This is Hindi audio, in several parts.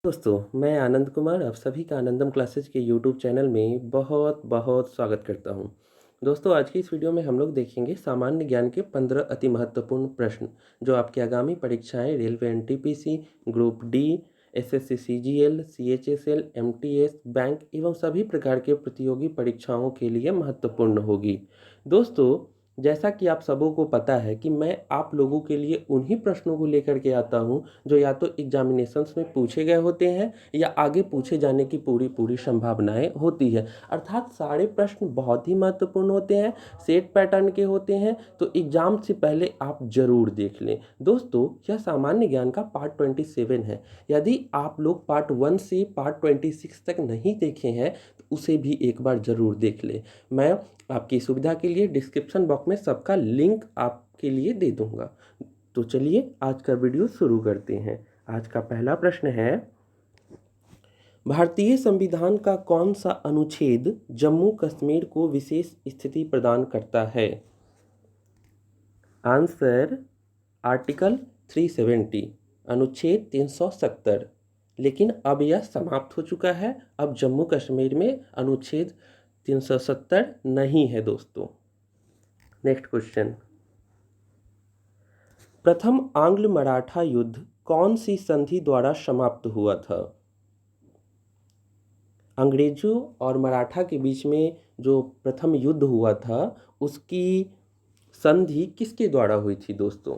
दोस्तों, मैं आनंद कुमार आप सभी का आनंदम क्लासेज के यूट्यूब चैनल में बहुत बहुत स्वागत करता हूं। दोस्तों, आज की इस वीडियो में हम लोग देखेंगे सामान्य ज्ञान के 15 अति महत्वपूर्ण प्रश्न जो आपकी आगामी परीक्षाएं railway NTPC, group D, SSC CGL, CHSL, MTS, bank एवं सभी प्रकार के प्रतियोगी परीक्षाओं के लिए महत्वपूर्ण होगी। दोस्तों, जैसा कि आप सबों को पता है कि मैं आप लोगों के लिए उन्हीं प्रश्नों को लेकर के आता हूं जो या तो एग्जामिनेशंस में पूछे गए होते हैं या आगे पूछे जाने की पूरी पूरी संभावनाएं होती है। अर्थात सारे प्रश्न बहुत ही महत्वपूर्ण होते हैं, सेट पैटर्न के होते हैं, तो एग्जाम से पहले आप जरूर देख लें। दोस्तों, यह सामान्य ज्ञान का पार्ट 27 है। यदि आप लोग पार्ट 1 से पार्ट 26 तक नहीं देखे हैं तो उसे भी एक बार जरूर देख लें। मैं आपकी सुविधा के लिए डिस्क्रिप्शन बॉक्स में सबका लिंक आपके लिए दे दूंगा। तो चलिए आज का वीडियो शुरू करते हैं। आज का पहला प्रश्न है, भारतीय संविधान का कौन सा अनुच्छेद जम्मू कश्मीर को विशेष स्थिति प्रदान करता है? आंसर आर्टिकल 370, अनुच्छेद 370। लेकिन अब यह समाप्त हो चुका है। अब जम्मू कश्मीर में अनुच्छेद 370 नहीं है दोस्तों। नेक्स्ट क्वेश्चन, प्रथम आंग्ल मराठा युद्ध कौन सी संधि द्वारा समाप्त हुआ था? अंग्रेजों और मराठा के बीच में जो प्रथम युद्ध हुआ था उसकी संधि किसके द्वारा हुई थी दोस्तों?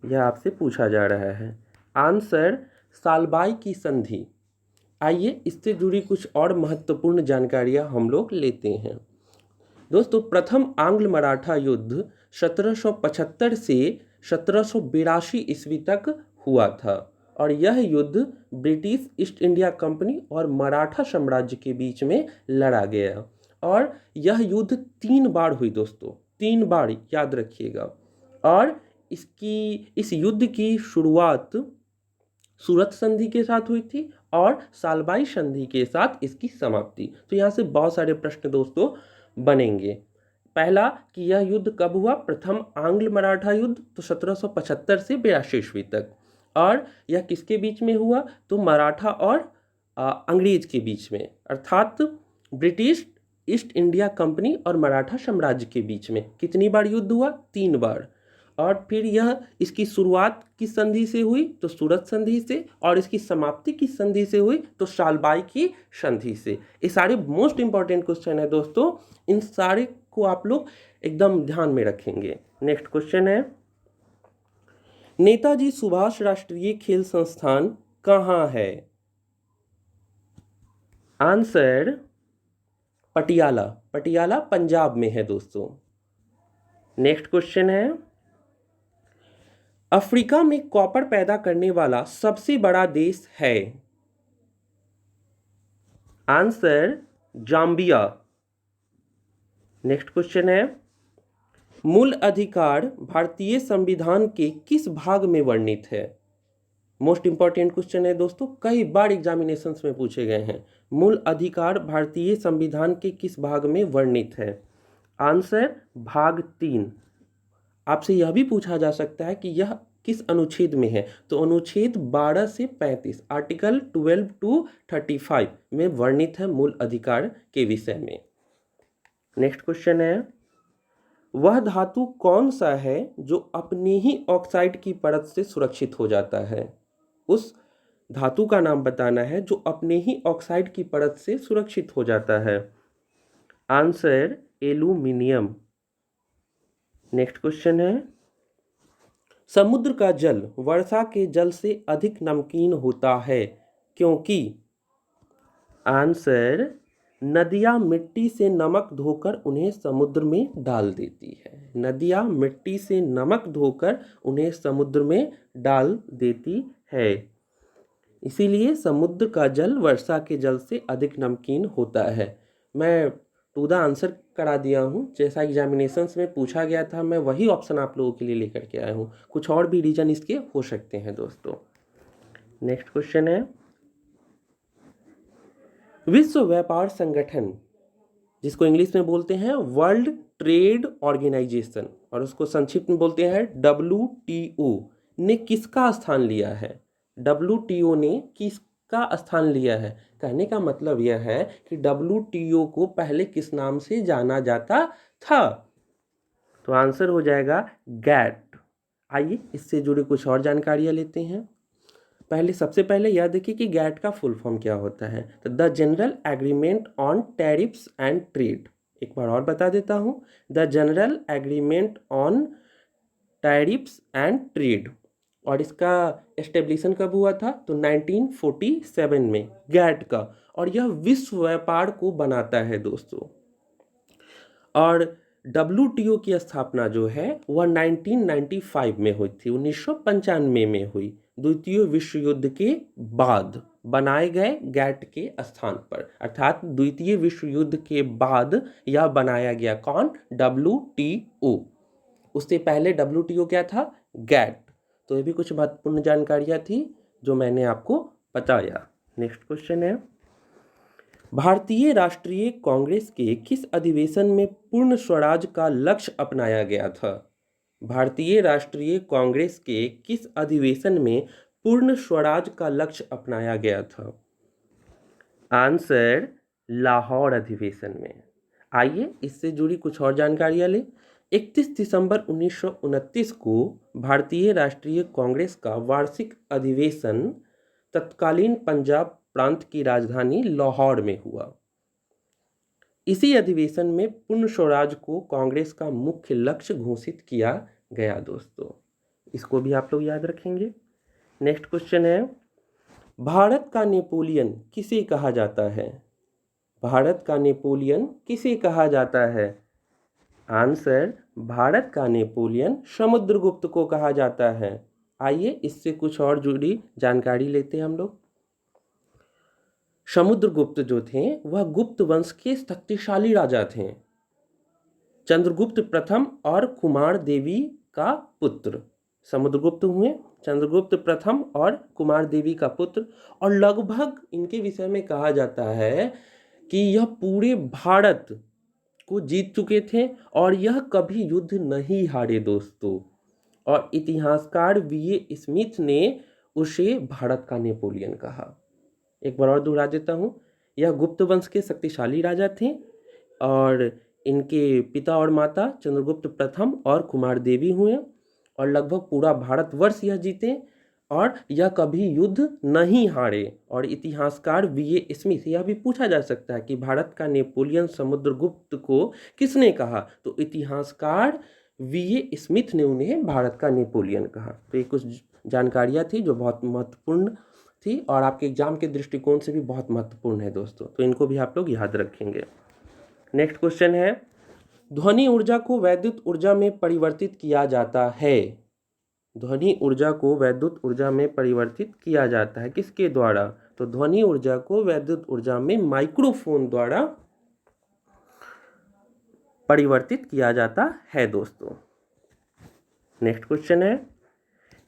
यह आपसे पूछा जा रहा है। आंसर सालबाई की संधि। आइए इससे जुड़ी कुछ और महत्वपूर्ण जानकारियां हम लोग लेते हैं। दोस्तों, प्रथम आंग्ल मराठा युद्ध 1775 से 1782 ईस्वी तक हुआ था और यह युद्ध ब्रिटिश ईस्ट इंडिया कंपनी और मराठा साम्राज्य के बीच में लड़ा गया और यह युद्ध 3 बार हुई दोस्तों, 3 बार याद रखिएगा। और इस युद्ध की शुरुआत सूरत संधि के साथ हुई थी और सालबाई संधि के साथ इसकी समाप्ति। तो यहाँ से बहुत सारे प्रश्न दोस्तों बनेंगे। पहला कि यह युद्ध कब हुआ? प्रथम आंग्ल मराठा युद्ध तो 1775 से 82 ईस्वी तक। और यह किसके बीच में हुआ? तो मराठा और अंग्रेज के बीच में, अर्थात ब्रिटिश ईस्ट इंडिया कंपनी और मराठा साम्राज्य के बीच में। कितनी बार युद्ध हुआ? 3 बार। और फिर यह इसकी शुरुआत किस संधि से हुई? तो सूरत संधि से। और इसकी समाप्ति किस संधि से हुई? तो सालबाई की संधि से। ये सारे मोस्ट इंपॉर्टेंट क्वेश्चन है दोस्तों, इन सारे को आप लोग एकदम ध्यान में रखेंगे। नेक्स्ट क्वेश्चन है, नेताजी सुभाष राष्ट्रीय खेल संस्थान कहाँ है? आंसर पटियाला। पटियाला पंजाब में है दोस्तों। नेक्स्ट क्वेश्चन है, अफ्रीका में कॉपर पैदा करने वाला सबसे बड़ा देश है? Answer Zambia. नेक्स्ट क्वेश्चन है, मूल अधिकार भारतीय संविधान के किस भाग में वर्णित है? मोस्ट इंपॉर्टेंट क्वेश्चन है दोस्तों, कई बार एग्जामिनेशंस में पूछे गए हैं। मूल अधिकार भारतीय संविधान के किस भाग में वर्णित है? आंसर भाग 3। आपसे यह भी पूछा जा सकता है कि यह किस अनुच्छेद में है? तो अनुच्छेद 12 से 35, आर्टिकल 12 to 35 में वर्णित है मूल अधिकार के विषय में। नेक्स्ट क्वेश्चन है, वह धातु कौन सा है जो अपने ही ऑक्साइड की परत से सुरक्षित हो जाता है? उस धातु का नाम बताना है जो अपने ही ऑक्साइड की परत से सुरक्षित हो जाता है। Answer aluminium. नेक्स्ट क्वेश्चन है, समुद्र का जल वर्षा के जल से अधिक नमकीन होता है क्योंकि? आंसर नदियां मिट्टी से नमक धोकर उन्हें समुद्र में डाल देती है। नदियां मिट्टी से नमक धोकर उन्हें समुद्र में डाल देती है, इसीलिए समुद्र का जल वर्षा के जल से अधिक नमकीन होता है। मैं टू द आंसर करा दिया हूँ, जैसा एग्जामिनेशंस में पूछा गया था मैं वही ऑप्शन आप लोगों के लिए लेकर के आया हूँ। कुछ और भी रीजन इसके हो सकते हैं दोस्तों। नेक्स्ट क्वेश्चन है, विश्व व्यापार संगठन, जिसको इंग्लिश में बोलते हैं वर्ल्ड ट्रेड ऑर्गेनाइजेशन और उसको संक्षिप्त में बोलते हैं WTO, ने किसका स्थान लिया है? WTO ने का स्थान लिया है? कहने का मतलब यह है कि WTO को पहले किस नाम से जाना जाता था? तो आंसर हो जाएगा गैट। आइए इससे जुड़ी कुछ और जानकारियाँ लेते हैं। सबसे पहले यह देखिए कि गैट का फुल फॉर्म क्या होता है। तो the general agreement on tariffs and trade. एक बार और बता देता हूँ, the general agreement on tariffs and trade. और इसका एस्टेब्लिशन कब हुआ था? तो 1947 में, गैट का। और यह विश्व व्यापार को बनाता है दोस्तों। और WTO की स्थापना जो है वह 1995 में हुई थी, 1995 में हुई, द्वितीय विश्व युद्ध के बाद बनाए गए गैट के स्थान पर। अर्थात द्वितीय विश्व युद्ध के बाद यह बनाया गया। कौन? WTO। उससे पहले WTO क्या था? गैट। तो ये भी कुछ महत्वपूर्ण जानकारियां थी जो मैंने आपको बताया। नेक्स्ट क्वेश्चन है, भारतीय राष्ट्रीय कांग्रेस के किस अधिवेशन में पूर्ण स्वराज का लक्ष्य अपनाया गया था? भारतीय राष्ट्रीय कांग्रेस के किस अधिवेशन में पूर्ण स्वराज का लक्ष्य अपनाया गया था? आंसर लाहौर अधिवेशन में। आइए इससे जुड़ी कुछ और जानकारियां ले। 31 दिसंबर 1929 को भारतीय राष्ट्रीय कांग्रेस का वार्षिक अधिवेशन तत्कालीन पंजाब प्रांत की राजधानी लाहौर में हुआ। इसी अधिवेशन में पूर्ण स्वराज को कांग्रेस का मुख्य लक्ष्य घोषित किया गया दोस्तों। इसको भी आप लोग याद रखेंगे। नेक्स्ट क्वेश्चन है, भारत का नेपोलियन किसे कहा जाता है? भारत का नेपोलियन किसे कहा जाता है? आंसर, भारत का नेपोलियन समुद्रगुप्त को कहा जाता है। आइए इससे कुछ और जुड़ी जानकारी लेते हैं हम लोग। समुद्रगुप्त जो थे वह गुप्त वंश के शक्तिशाली राजा थे। चंद्रगुप्त प्रथम और कुमार देवी का पुत्र समुद्रगुप्त हुए। चंद्रगुप्त प्रथम और कुमार देवी का पुत्र। और लगभग इनके विषय में कहा जाता है कि यह पूरे भारत को जीत चुके थे और यह कभी युद्ध नहीं हारे दोस्तों। और इतिहासकार VA स्मिथ ने उसे भारत का नेपोलियन कहा। एक बार और दोहरा देता हूँ, यह गुप्त वंश के शक्तिशाली राजा थे और इनके पिता और माता चंद्रगुप्त प्रथम और कुमार देवी हुए और लगभग पूरा भारतवर्ष यह जीते और यह कभी युद्ध नहीं हारे। और इतिहासकार VA स्मिथ, यह भी पूछा जा सकता है कि भारत का नेपोलियन समुद्रगुप्त को किसने कहा? तो इतिहासकार VA स्मिथ ने उन्हें भारत का नेपोलियन कहा। तो ये कुछ जानकारियाँ थी जो बहुत महत्वपूर्ण थी और आपके एग्जाम के दृष्टिकोण से भी बहुत महत्वपूर्ण है दोस्तों। तो इनको भी आप लोग याद रखेंगे। नेक्स्ट क्वेश्चन है, ध्वनि ऊर्जा को वैद्युत ऊर्जा में परिवर्तित किया जाता है। ध्वनि ऊर्जा को वैद्युत ऊर्जा में परिवर्तित किया जाता है किसके द्वारा? तो ध्वनि ऊर्जा को वैद्युत ऊर्जा में माइक्रोफोन द्वारा परिवर्तित किया जाता है दोस्तों। नेक्स्ट क्वेश्चन है,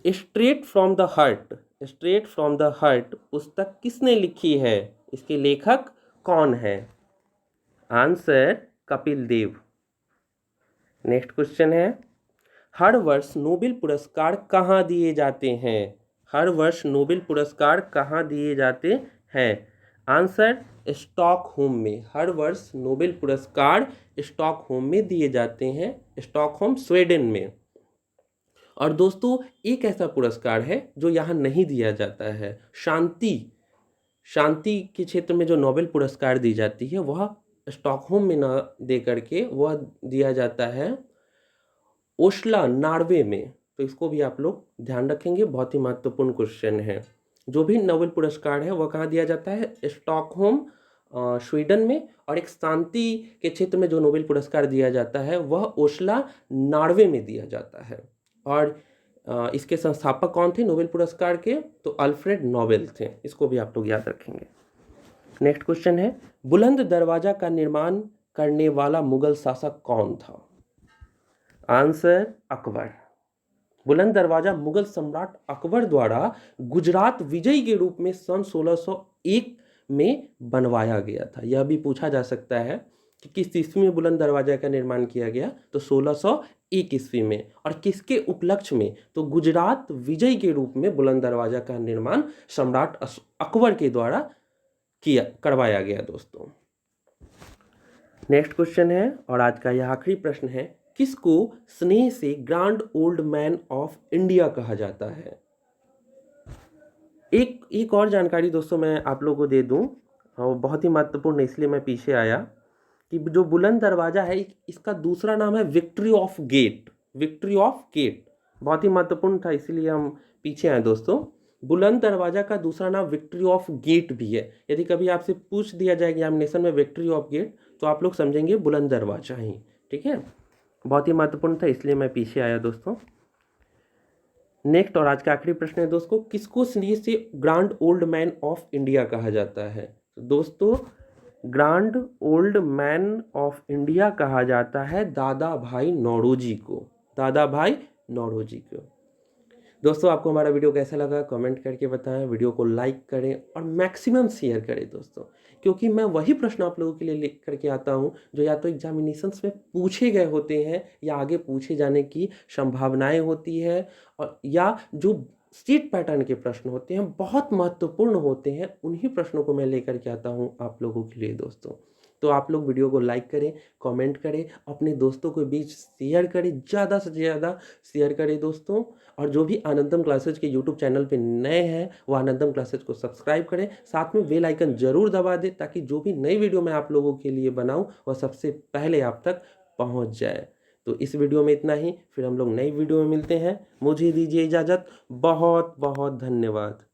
straight from the heart, straight from the heart पुस्तक किसने लिखी है? इसके लेखक कौन है? Answer, Kapil Dev. Next question है, हर वर्ष नोबेल पुरस्कार कहाँ दिए जाते हैं? हर वर्ष नोबेल पुरस्कार कहाँ दिए जाते हैं? आंसर, स्टॉकहोम में। हर वर्ष नोबेल पुरस्कार स्टॉकहोम में दिए जाते हैं, स्टॉकहोम स्वीडन में। और दोस्तों एक ऐसा पुरस्कार है जो यहाँ नहीं दिया जाता है, शांति के क्षेत्र में जो नोबेल पुरस्कार दी जाती है वह स्टॉकहोम में न दे करके वह दिया जाता है ओस्लो, नॉर्वे में। तो इसको भी आप लोग ध्यान रखेंगे, बहुत ही महत्वपूर्ण क्वेश्चन है। जो भी नोबेल पुरस्कार है वह कहाँ दिया जाता है? स्टॉकहोम स्वीडन में। और एक शांति के क्षेत्र में जो नोबेल पुरस्कार दिया जाता है वह ओस्लो, नॉर्वे में दिया जाता है। और इसके संस्थापक कौन थे नोबेल पुरस्कार के? तो अल्फ्रेड नोबेल थे। इसको भी आप लोग याद रखेंगे। नेक्स्ट क्वेश्चन है, बुलंद दरवाजा का निर्माण करने वाला मुगल शासक कौन था? आंसर, अकबर। बुलंद दरवाजा मुगल सम्राट अकबर द्वारा गुजरात विजय के रूप में सन 1601 में बनवाया गया था। यह भी पूछा जा सकता है कि किस ईस्वी में बुलंद दरवाजा का निर्माण किया गया, तो 1601 ईस्वी में। और किसके उपलक्ष्य में, तो गुजरात विजय के रूप में बुलंद दरवाजा का निर्माण सम्राट अकबर के द्वारा करवाया गया दोस्तों। नेक्स्ट क्वेश्चन है और आज का यह आखिरी प्रश्न है, किसको स्नेह से grand old man of India कहा जाता है? एक और जानकारी दोस्तों मैं आप लोगों को दे दूं, और बहुत ही महत्वपूर्ण है, इसलिए मैं पीछे आया, कि जो बुलंद दरवाजा है इसका दूसरा नाम है victory of gate. Victory of gate बहुत ही महत्वपूर्ण था, इसीलिए हम पीछे आए दोस्तों। बुलंद दरवाजा का दूसरा नाम विक्ट्री ऑफ गेट भी है। यदि कभी आपसे पूछ दिया जाए एग्जामिनेशन में विक्ट्री ऑफ गेट, तो आप लोग समझेंगे बुलंद दरवाजा ही। ठीक है, बहुत ही महत्वपूर्ण था, इसलिए मैं पीछे आया दोस्तों। नेक्स्ट और आज का आखिरी प्रश्न है दोस्तों, किसको स्नेह से grand old man of India कहा जाता है? दोस्तों, grand old man of India कहा जाता है दादा भाई नौरोजी को। दादा भाई नौरोजी को। दोस्तों, आपको हमारा वीडियो कैसा लगा कमेंट करके बताएं, वीडियो को लाइक करें और मैक्सिमम शेयर करें दोस्तों, क्योंकि मैं वही प्रश्न आप लोगों के लिए लेकर करके आता हूं जो या तो एग्जामिनेशंस में पूछे गए होते हैं या आगे पूछे जाने की संभावनाएं होती है, और या जो स्टेट पैटर्न के प्रश्न होते हैं बहुत महत्वपूर्ण होते हैं, उन्हीं प्रश्नों को मैं लेकर के आता हूं आप लोगों के लिए दोस्तों। तो आप लोग वीडियो को लाइक करें, कमेंट करें, अपने दोस्तों के बीच शेयर करें, ज़्यादा से ज़्यादा शेयर करें दोस्तों। और जो भी आनंदम क्लासेज के यूट्यूब चैनल पे नए हैं वो आनंदम क्लासेज को सब्सक्राइब करें, साथ में बेल आइकन जरूर दबा दें, ताकि जो भी नई वीडियो मैं आप लोगों के लिए बनाऊं वह सबसे पहले आप तक पहुंच जाए। तो इस वीडियो में इतना ही, फिर हम लोग नई वीडियो में मिलते हैं। मुझे दीजिए इजाज़त। बहुत बहुत धन्यवाद।